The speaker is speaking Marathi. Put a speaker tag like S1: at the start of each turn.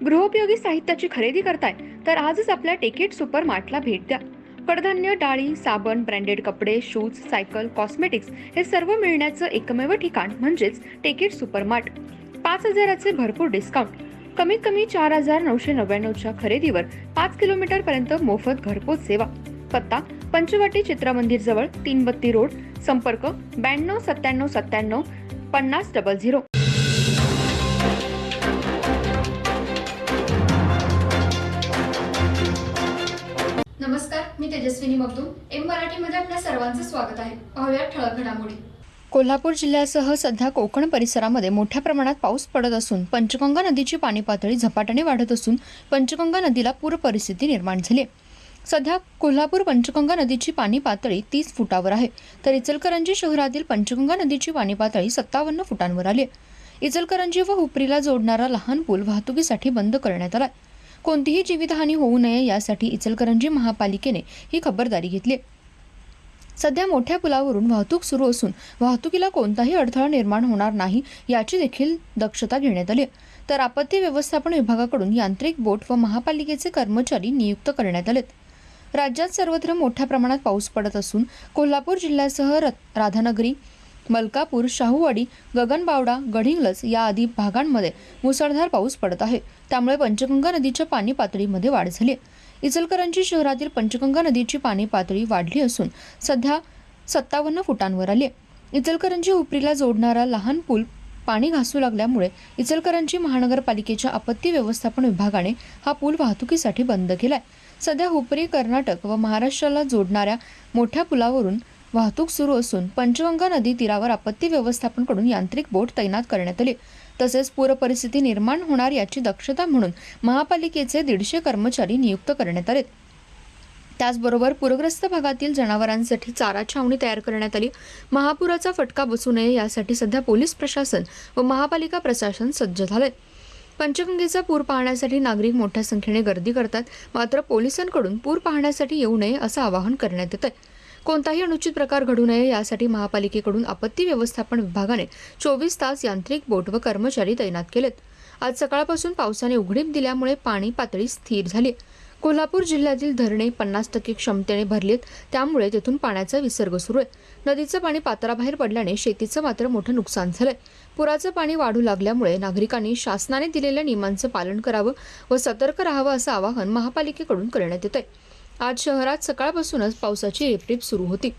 S1: गृहोपयोगी साहित्याची खरेदी करताय तर आजच आपल्या टेकेट सुपर मार्टला भेट द्या. कडधान्य, डाळी, साबण, ब्रँडेड कपडे, शूज, सायकल, कॉस्मेटिक्स हे सर्व मिळण्याचं एकमेव ठिकाण म्हणजेच टेकेट सुपर मार्ट. 5,000चे भरपूर डिस्काउंट. कमीत कमी 4,999च्या खरेदीवर 5 किलोमीटर पर्यंत मोफत घरपोच सेवा. पत्ता पंचवटी चित्रमंदिर जवळ, 332 रोड. संपर्क 92 97 97 50 00.
S2: नमस्कार, मी तेजस्विनी मगदूम. एम मराठीमध्ये आपल्या सर्वांचं स्वागत आहे. पाहूया ठळक घडामोडी.
S1: कोल्हापूर जिल्ह्यासह सध्या कोकण परिसरामध्ये मोठ्या प्रमाणात पाऊस पडत असून पंचगंगा नदीची पाणी पातळी झपाट्याने वाढत असून पंचगंगा नदीला पूर परिस्थिती निर्माण झाली आहे. सध्या कोल्हापूर पंचगंगा नदीची पाणी पातळी 30 फुटावर आहे, तर इचलकरंजी शहरातील पंचगंगा नदीची पाणी पातळी 57 फुटांवर आली आहे. इचलकरंजी व हुपरीला जोडणारा लहान पूल वाहतुकीसाठी बंद करण्यात आला. कोणतीही जीवितहानी होऊ नये यासाठी इचलकरंजी महापालिकेने ही खबरदारी घेतली. सध्या मोठ्या पुलावरून वाहतूक सुरू असून वाहतुकीला कोणताही अडथळा निर्माण होणार नाही याची देखील दक्षता घेण्यात आली. तर आपत्ती व्यवस्थापन विभागाकडून यांत्रिक बोट व महापालिकेचे कर्मचारी नियुक्त करण्यात आलेत. राज्यात सर्वत्र मोठ्या प्रमाणात पाऊस पडत असून कोल्हापूर जिल्ह्यासह राधानगरी, मलकापूर, शाहूवाडी, गगनबावडा, गडिंग्लज या आदी भागांमध्ये मुसळधार पाऊस पडत आहे. त्यामुळे पंचगंगा नदीच्या पाणी पातळीमध्ये वाढ झाली. इचलकरंजी शहरातील पंचगंगा नदीची पाणी पातळी वाढली असून सध्या 57 फुटांवर आली. इचलकरंजी हुपरीला जोडणारा लहान पूल पाणी घासू लागल्यामुळे इचलकरंजी महानगरपालिकेच्या आपत्ती व्यवस्थापन विभागाने हा पूल वाहतुकीसाठी बंद केलाय. सध्या हुपरी, कर्नाटक व महाराष्ट्राला जोडणाऱ्या मोठ्या पुलावरून वाहतूक सुरू असून पंचगंगा नदी तीरावर आपत्ती व्यवस्थापनकडून यांत्रिक बोट तैनात करण्यात आली. तसेच पूर परिस्थिती निर्माण होणार याची दक्षता म्हणून महापालिकेचे 150 कर्मचारी नियुक्त करण्यात आले. त्याचबरोबर पूरग्रस्त भागातील जनावरांसाठी चारा छावणी तयार करण्यात आली. महापुराचा फटका बसू नये यासाठी सध्या पोलीस प्रशासन व महापालिका प्रशासन सज्ज झाले. पंचगंगेचा पूर पाहण्यासाठी नागरिक मोठ्या संख्येने गर्दी करतात, मात्र पोलिसांकडून पूर पाहण्यासाठी येऊ नये असं आवाहन करण्यात येत आहे. कोणताही अनुचित प्रकार घडू नये यासाठी महापालिकेकडून आपत्ती व्यवस्थापन विभागाने 24 तास यांत्रिक बोट व कर्मचारी तैनात केलेत. आज सकाळपासून पावसाने उघडीप दिल्यामुळे पाणी पातळी स्थिर झाली. कोल्हापूर जिल्ह्यातील धरणे 50% क्षमतेने भरलीत, त्यामुळे तेथून पाण्याचा विसर्ग सुरू आहे. नदीचं पाणी पात्राबाहेर पडल्याने शेतीचं मात्र मोठं नुकसान झालंय. पुराचं पाणी वाढू लागल्यामुळे नागरिकांनी शासनाने दिलेल्या नियमांचं पालन करावं व सतर्क राहावं असं आवाहन महापालिकेकडून करण्यात येत आहे. आज शहरात सकाळपासूनच पावसाची रिपरिप सुरू होती.